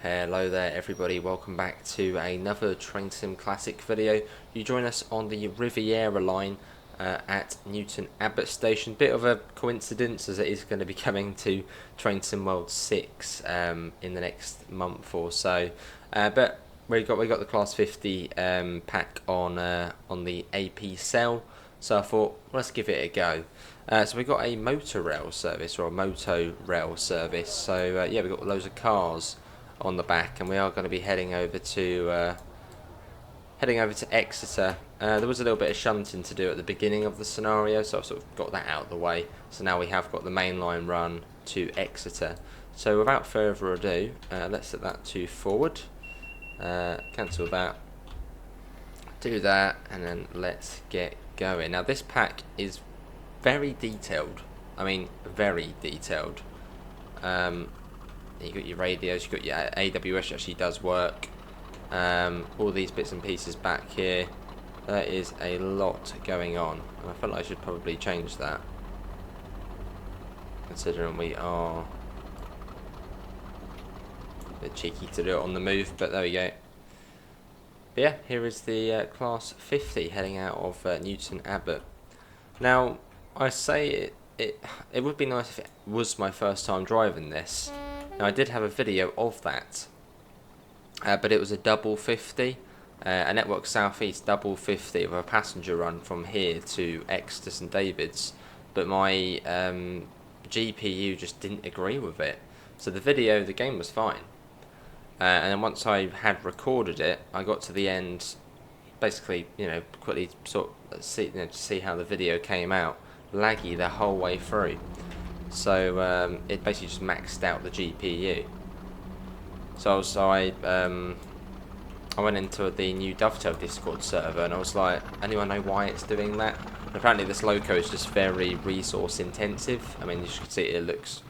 Hello there everybody, welcome back to another Train Sim Classic video. You join us on the Riviera Line at Newton Abbott station. Bit of a coincidence as it is going to be coming to Train Sim World 6 in the next month or so. But we got the Class 50 pack on the AP cell, so I thought let's give it a go. So we got a Motorail service, or a Motorail service, so yeah, we got loads of cars on the back, and we are going to be heading over to Exeter. There was a little bit of shunting to do at the beginning of the scenario, so I've sort of got that out of the way. So now we have got the mainline run to Exeter. So without further ado, let's set that to forward, cancel that, do that, and then let's get going. Now this pack is very detailed. I mean, very detailed. You got your radios, you got your AWS, actually does work. All these bits and pieces back here. There is a lot going on, and I felt like I should probably change that, considering we are a bit cheeky to do it on the move, but there we go. But yeah, here is the Class 50 heading out of Newton Abbott. Now, I say it would be nice if it was my first time driving this. Now, I did have a video of that, but it was a double 50, a Network Southeast double 50 with a passenger run from here to Exeter St David's, but my GPU just didn't agree with it. So the game was fine, and then once I had recorded it, I got to the end, basically, quickly sort of see how the video came out, laggy the whole way through. So it basically just maxed out the GPU. So I went into the new Dovetail Discord server, and I was like, anyone know why it's doing that? And apparently this loco is just very resource intensive. I mean, you can see it looks,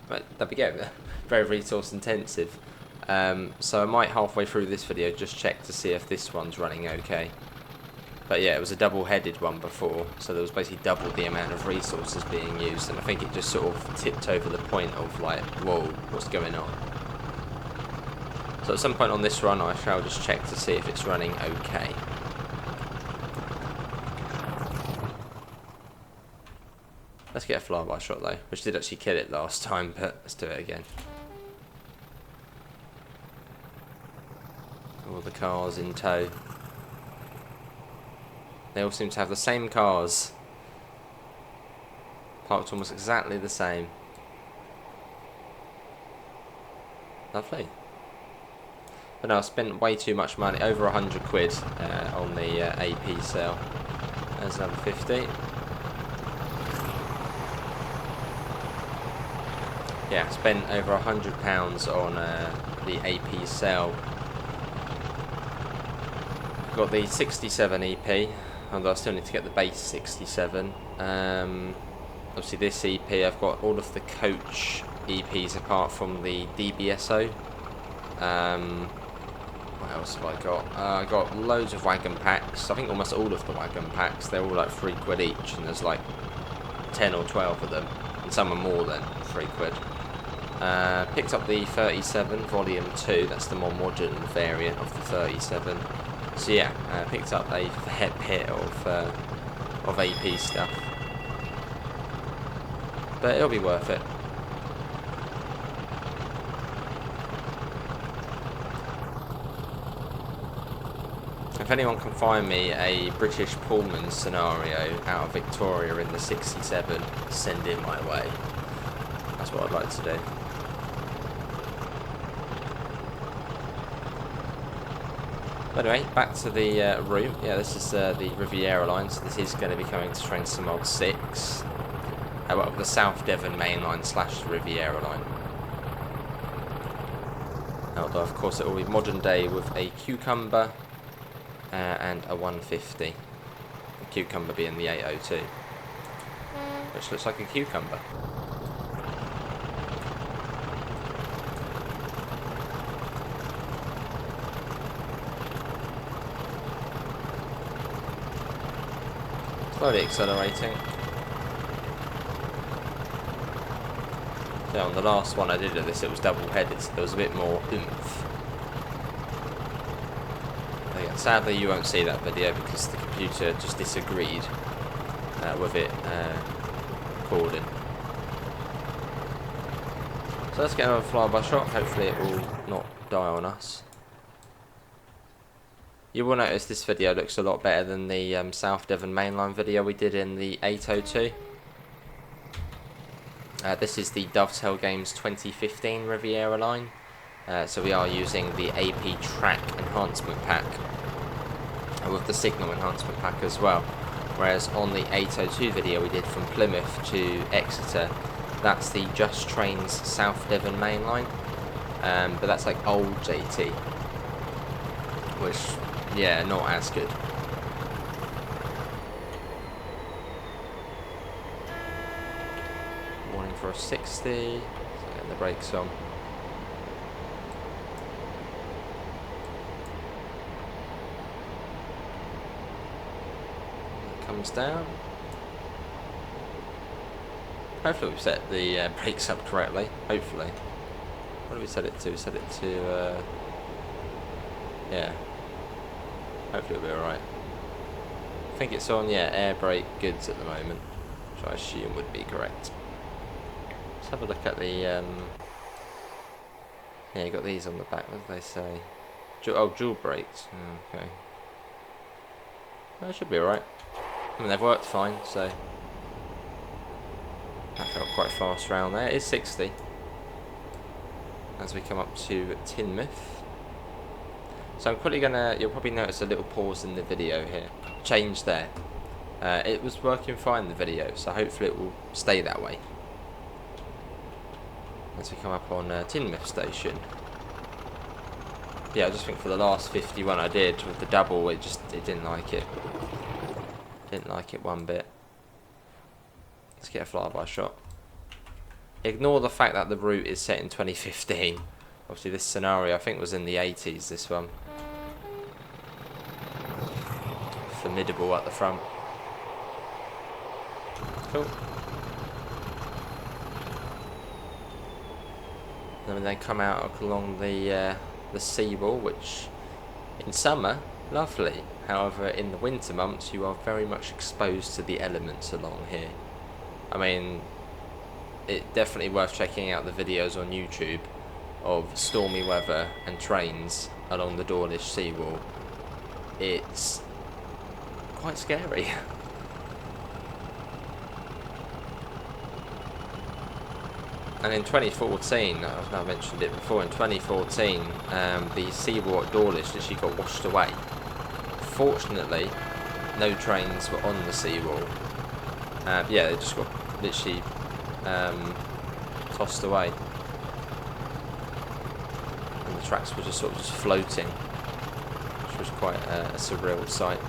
but there we go, very resource intensive. So I might halfway through this video just check to see if this one's running okay. But yeah, it was a double-headed one before, so there was basically double the amount of resources being used, and I think it just sort of tipped over the point of like, whoa, what's going on? So at some point on this run, I shall just check to see if it's running okay. Let's get a flyby shot though, which did actually kill it last time, but let's do it again. All the cars in tow. They all seem to have the same cars, parked almost exactly the same. Lovely. But no, I spent way too much money, over 100 quid on the AP sale. There's another 50. Yeah, spent over £100 on the AP sale. Got the 67 EP. Although I still need to get the base 67. Obviously this EP, I've got all of the coach EPs apart from the DBSO. What else have I got? I got loads of wagon packs. I think almost all of the wagon packs. They're all like 3 quid each, and there's like 10 or 12 of them, and some are more than 3 quid. Picked up the 37 Volume 2. That's the more modern variant of the 37. So yeah, picked up a fair bit of AP stuff, but it'll be worth it. If anyone can find me a British Pullman scenario out of Victoria in the 67, send it my way. That's what I'd like to do. Anyway, back to the route. Yeah, this is the Riviera Line, so this is going to be coming to Train Sim World 6. Well, the South Devon Mainline / Riviera Line. Although, of course, it will be modern day with a cucumber and a 150. The cucumber being the 802, which looks like a cucumber. Slowly accelerating. So on the last one I did of this, it was double-headed, so there was a bit more oomph. But yeah, sadly you won't see that video because the computer just disagreed with it recording. So let's get another flyby shot. Hopefully it will not die on us. You will notice this video looks a lot better than the South Devon Mainline video we did in the 802. This is the Dovetail Games 2015 Riviera Line. So we are using the AP Track Enhancement Pack with the Signal Enhancement Pack as well. Whereas on the 802 video we did from Plymouth to Exeter, that's the Just Trains South Devon Mainline. But that's like old JT, which, yeah, not as good. Warning for a 60, getting the brakes on. Comes down. Hopefully we've set the brakes up correctly. Hopefully. What did we set it to? We set it to, yeah. Hopefully it'll be alright. I think it's on, yeah, air brake goods at the moment, which I assume would be correct. Let's have a look at the, yeah, you got these on the back, what did they say? Oh, dual brakes. Okay. That should be alright. I mean, they've worked fine, so that felt quite fast round there. It is 60 as we come up to Teignmouth. So I'm quickly gonna, you'll probably notice a little pause in the video here. Change there. It was working fine in the video, so hopefully it will stay that way as we come up on Teignmouth station. Yeah, I just think for the last 51 I did with the double, it didn't like it. Didn't like it one bit. Let's get a flyby shot. Ignore the fact that the route is set in 2015. Obviously this scenario I think was in the 80s, this one. Formidable at the front. Cool. Then we come out along the seawall, which in summer, lovely. However, in the winter months, you are very much exposed to the elements along here. I mean, it's definitely worth checking out the videos on YouTube of stormy weather and trains along the Dawlish seawall. It's quite scary. And in 2014, I mentioned it before, in 2014, the seawall at Dawlish literally got washed away. Fortunately, no trains were on the seawall. Yeah, they just got literally tossed away. And the tracks were just sort of floating, which was quite a surreal sight.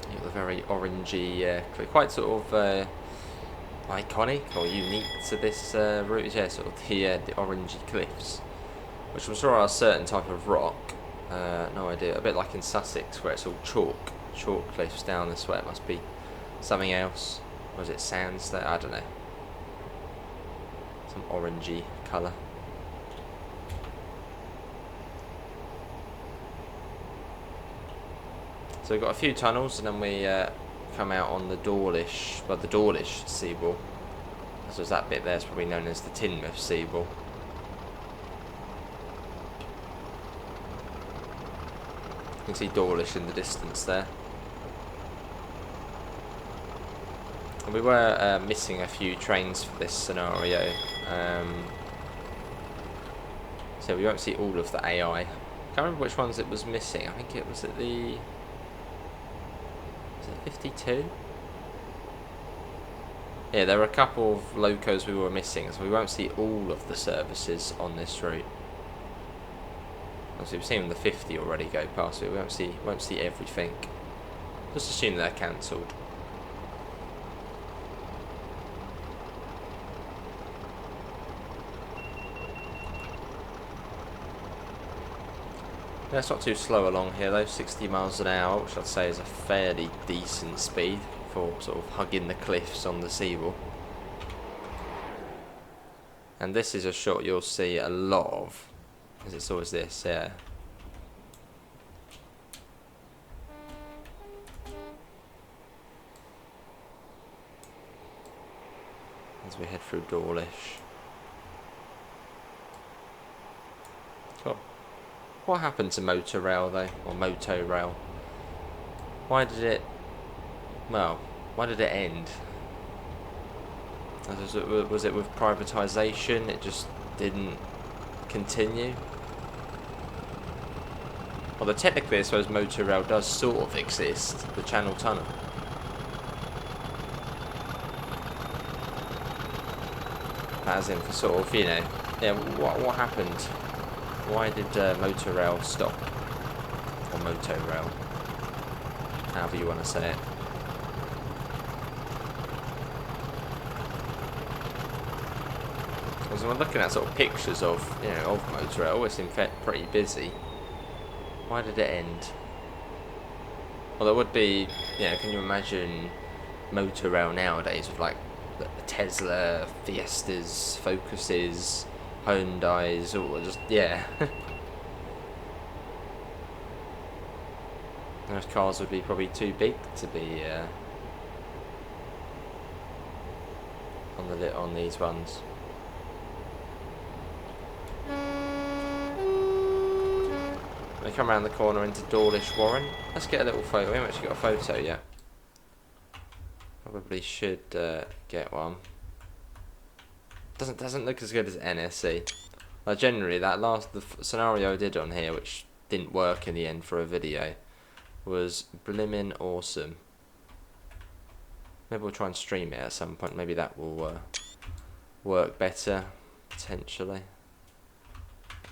You got the very orangey, quite sort of iconic or unique to this route, yeah, sort of the orangey cliffs, which I'm sure are a certain type of rock. No idea. A bit like in Sussex where it's all chalk cliffs down this way. It must be something else. Or is it sands there? I don't know. Some orangey colour. So we've got a few tunnels, and then we come out on the Dawlish, well, the Dawlish seawall. So that bit there is probably known as the Teignmouth seawall. You can see Dawlish in the distance there. And we were missing a few trains for this scenario. So we won't see all of the AI. Can't remember which ones it was missing. I think it was at the... Was it 52? Yeah, there were a couple of locos we were missing, so we won't see all of the services on this route. Obviously, we've seen the 50 already go past, but we won't see everything. Just assume they're cancelled. Yeah, it's not too slow along here though, 60 miles an hour, which I'd say is a fairly decent speed for sort of hugging the cliffs on the seawall. And this is a shot you'll see a lot of, as it's always this, yeah. As we head through Dawlish. Cool. What happened to Motorail though, or Motorail? Why did it end? Was it with privatisation? It just didn't continue? Although technically I suppose Motorail does sort of exist, the Channel Tunnel. As in for sort of, you know, yeah, what happened? Why did Motorail stop? Or Motorail, however you want to say it. Because when we're looking at sort of pictures of, you know, of Motorail, it always seemed pretty busy. Why did it end? Well, there would be, you know, can you imagine Motorail nowadays with like the Tesla, Fiestas, Focuses, Hyundais, or just, yeah. Those cars would be probably too big to be on these ones. They come around the corner into Dawlish Warren. Let's get a little photo. We haven't actually got a photo yet. Probably should get one. Doesn't look as good as NSC. Like generally, the scenario I did on here, which didn't work in the end for a video, was blimmin' awesome. Maybe we'll try and stream it at some point. Maybe that will work better potentially.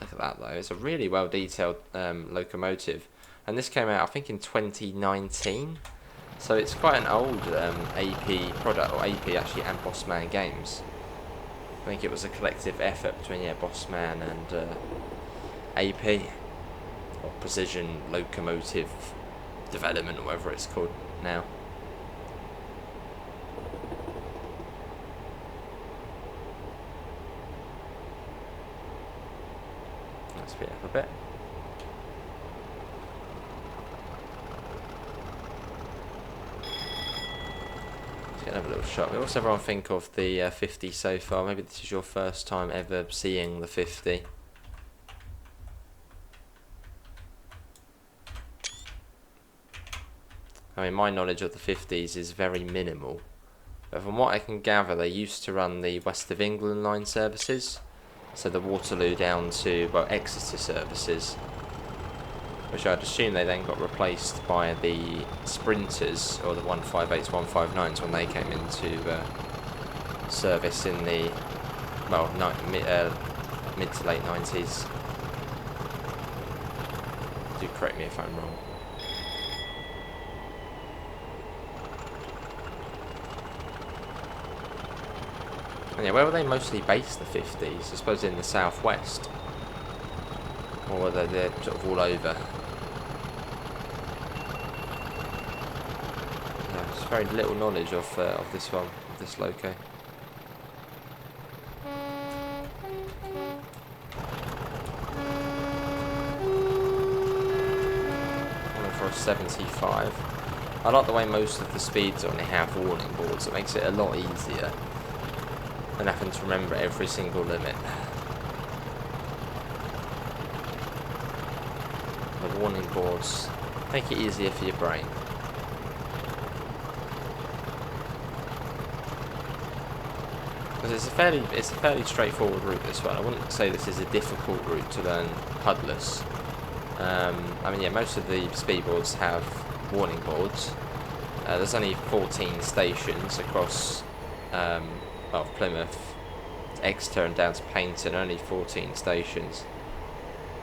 Look at that though, it's a really well detailed locomotive, and this came out I think in 2019, so it's quite an old AP product, or AP actually, and Bossman Games. I think it was a collective effort between Bossman and AP, or Precision Locomotive Development, or whatever it's called now. Speed up a bit. Let's get another little shot. What does everyone think of the 50 so far? Maybe this is your first time ever seeing the 50. I mean, my knowledge of the 50s is very minimal, but from what I can gather, they used to run the West of England line services. So the Waterloo down to, well, Exeter services, which I'd assume they then got replaced by the Sprinters, or the 158s, 159s, when they came into service in the, well, mid to late 90s. Do correct me if I'm wrong. And yeah, where were they mostly based, the 50s? I suppose in the southwest, or whether they're sort of all over. Yeah, there's very little knowledge of this one, of this loco. Going for a 75. I like the way most of the speeds only have warning boards. It makes it a lot easier than having to remember every single limit. The warning boards make it easier for your brain. Because it's a fairly straightforward route, this one. I wouldn't say this is a difficult route to learn HUDless. I mean, yeah, most of the speedboards have warning boards. There's only 14 stations across well, Plymouth, Exeter and down to Paignton, only 14 stations.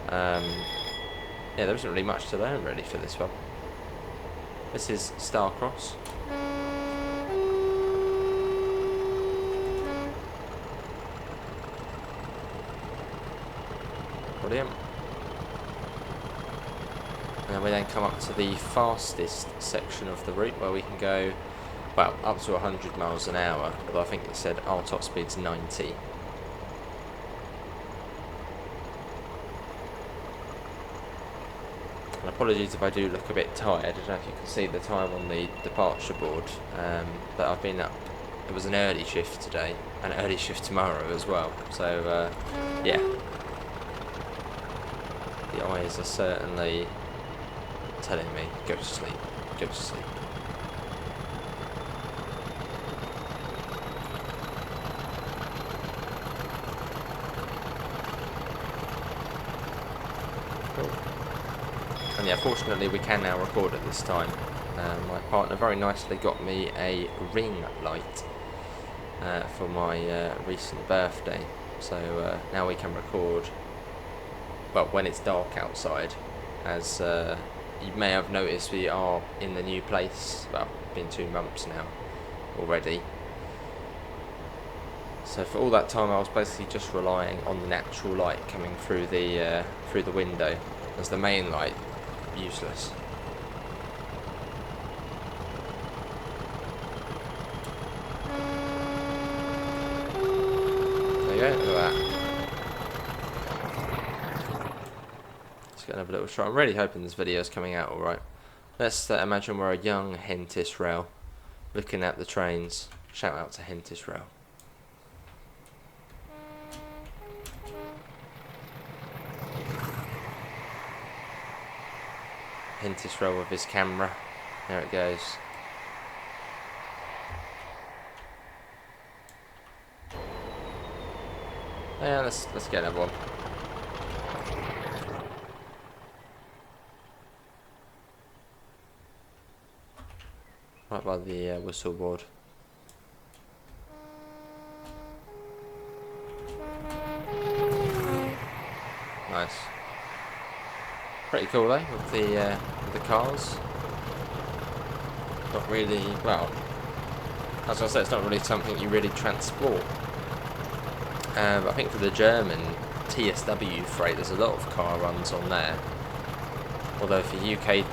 Yeah, there isn't really much to learn really for this one. This is Starcross. Brilliant. And we then come up to the fastest section of the route where we can go, well, up to 100 miles an hour, although I think it said our top speed's 90. And apologies if I do look a bit tired. I don't know if you can see the time on the departure board, but I've been up. It was an early shift today, and an early shift tomorrow as well. So, yeah. The eyes are certainly telling me, go to sleep, go to sleep. And yeah, fortunately we can now record at this time. My partner very nicely got me a ring light for my recent birthday, so now we can record, well, when it's dark outside, as you may have noticed we are in the new place. Well, it's been 2 months now already. So for all that time I was basically just relying on the natural light coming through the window, as the main light, useless. There you go, look at that. Let's get another little shot. I'm really hoping this video is coming out alright. Let's imagine we're a young Hentis Rail looking at the trains. Shout out to Hentis Rail. Hentis Rail with his camera. There it goes. Yeah, let's get another one. Right by the whistle board. Nice. Pretty cool though, with the cars. Not really, well, as I said, it's not really something you really transport. I think for the German TSW freight, there's a lot of car runs on there. Although for UK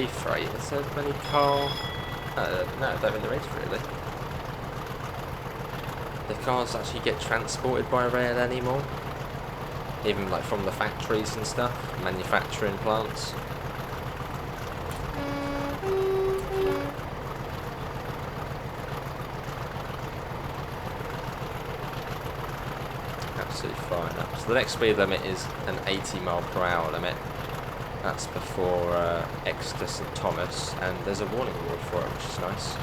freight, is there many car? No, I don't think there is really. The cars actually get transported by rail anymore, even like from the factories and stuff, manufacturing plants. Absolutely fine. So the next speed limit is an 80 mph limit. That's before Exeter St Thomas, and there's a warning award for it, which is nice.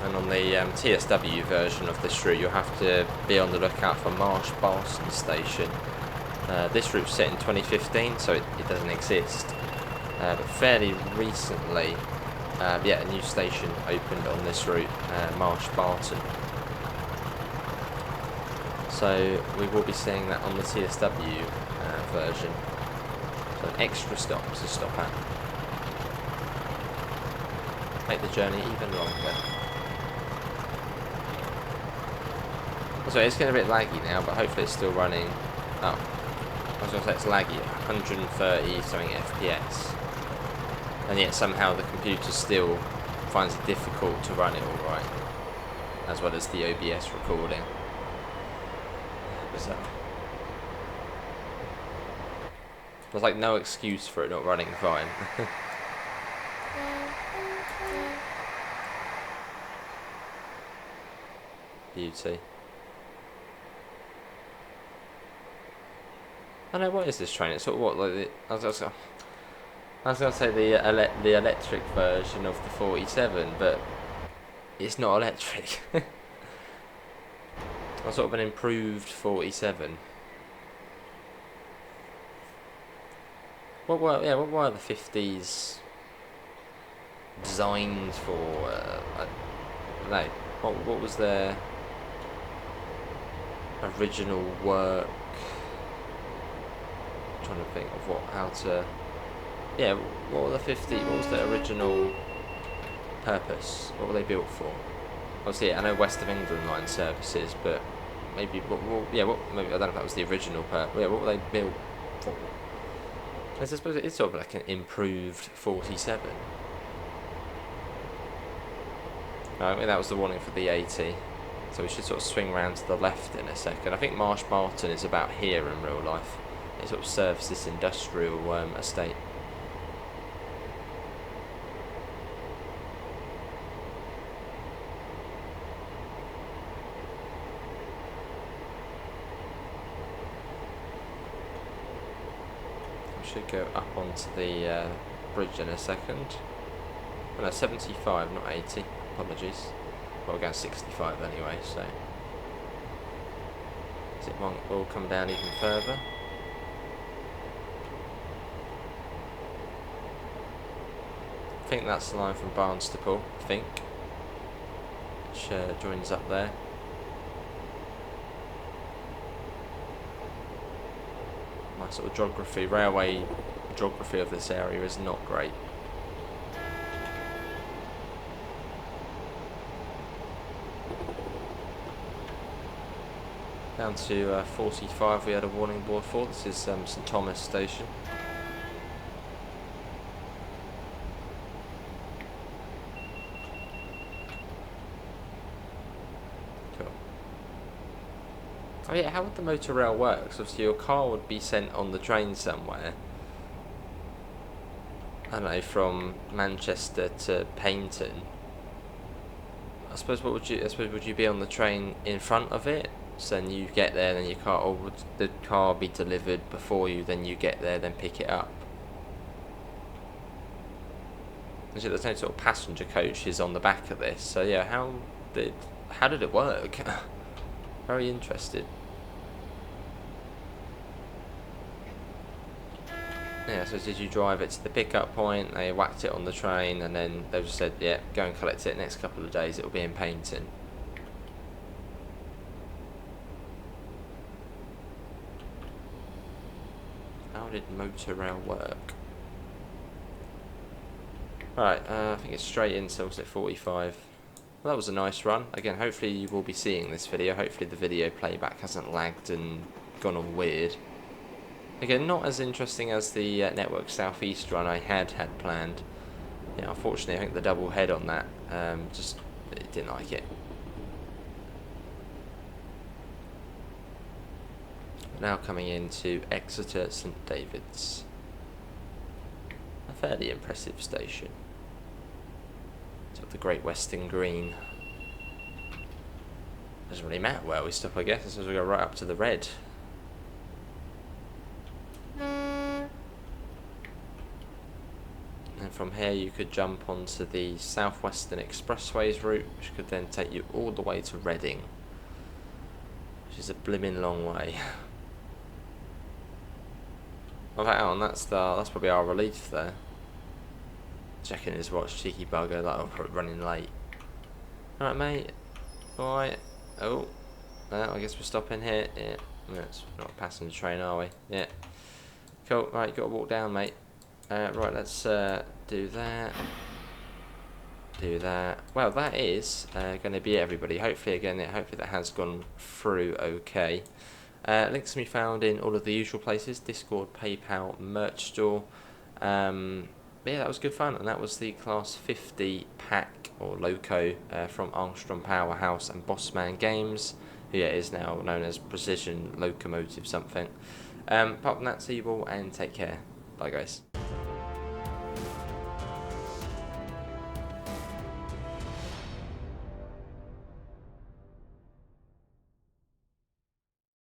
And on the TSW version of this route, you'll have to be on the lookout for Marsh Barton Station. This route's set in 2015, so it doesn't exist. But fairly recently, yeah, a new station opened on this route, Marsh Barton. So we will be seeing that on the TSW version. So an extra stop to stop at. Make the journey even longer. So it's getting a bit laggy now, but hopefully it's still running. Oh, I was going to say it's laggy, 130 something FPS. And yet somehow the computer still finds it difficult to run it alright, as well as the OBS recording. So there's like no excuse for it not running fine. Beauty. I know, what is this train? It's sort of what, like the, I was gonna say the electric version of the 47, but it's not electric. Or sort of an improved 47. What were the 50s designed for? I don't know. What was their original work? I'm trying to think of yeah, what were the 50s? What was their original purpose? What were they built for? Obviously, I know West of England line services, but maybe yeah, maybe I don't know if that was the original part. Yeah, what were they built for? I suppose it is sort of like an improved 47. No, I mean, that was the warning for the 80. So we should sort of swing round to the left in a second. I think Marsh Barton is about here in real life. It sort of serves this industrial estate. We should go up onto the bridge in a second. Oh, no, 75, not 80. Apologies. Well, we're going 65 anyway, so it will come down even further. I think that's the line from Barnstaple, I think, which joins up there. My sort of railway geography of this area is not great. Down to 45 we had a warning board for. This is St Thomas Station. Cool. Oh yeah, how would the Motorail work? So obviously your car would be sent on the train somewhere. I don't know, from Manchester to Paignton. I suppose would you be on the train in front of it? So then you get there, then your car, or would the car be delivered before you, then you get there, then pick it up? There's no sort of passenger coaches on the back of this, so yeah, how did it work? Very interested. Yeah, so did you drive it to the pickup point, they whacked it on the train, and then they just said, yeah, go and collect it next couple of days, it'll be in Paignton. How did Motorail work? Right, I think it's straight in, so it's at 45. Well, that was a nice run. Again, hopefully you will be seeing this video. Hopefully the video playback hasn't lagged and gone all weird. Again, not as interesting as the Network Southeast run I had planned. Yeah, unfortunately, I think the double head on that just didn't like it. Now coming into Exeter St David's. A fairly impressive station. It's got the Great Western Green. Doesn't really matter where we stop, I guess, as we go right up to the red. And from here you could jump onto the South Western Expressways route, which could then take you all the way to Reading, which is a blimmin' long way. Oh, hang on, that's probably our relief there. Checking his watch, cheeky bugger, that'll probably running late. Alright, mate. Alright. Oh. No, I guess we're stopping here. Yeah. No, it's not a passenger train, are we? Yeah. Cool. Right, gotta walk down, mate. Right, let's do that. Do that. Well, that is going to be everybody. Hopefully that has gone through okay. Links can be found in all of the usual places: Discord, PayPal, merch store. But yeah, that was good fun, and that was the Class 50 pack or Loco from Armstrong Powerhouse and Bossman Games, who is now known as Precision Locomotive something. Apart from that, see you all and take care. Bye, guys.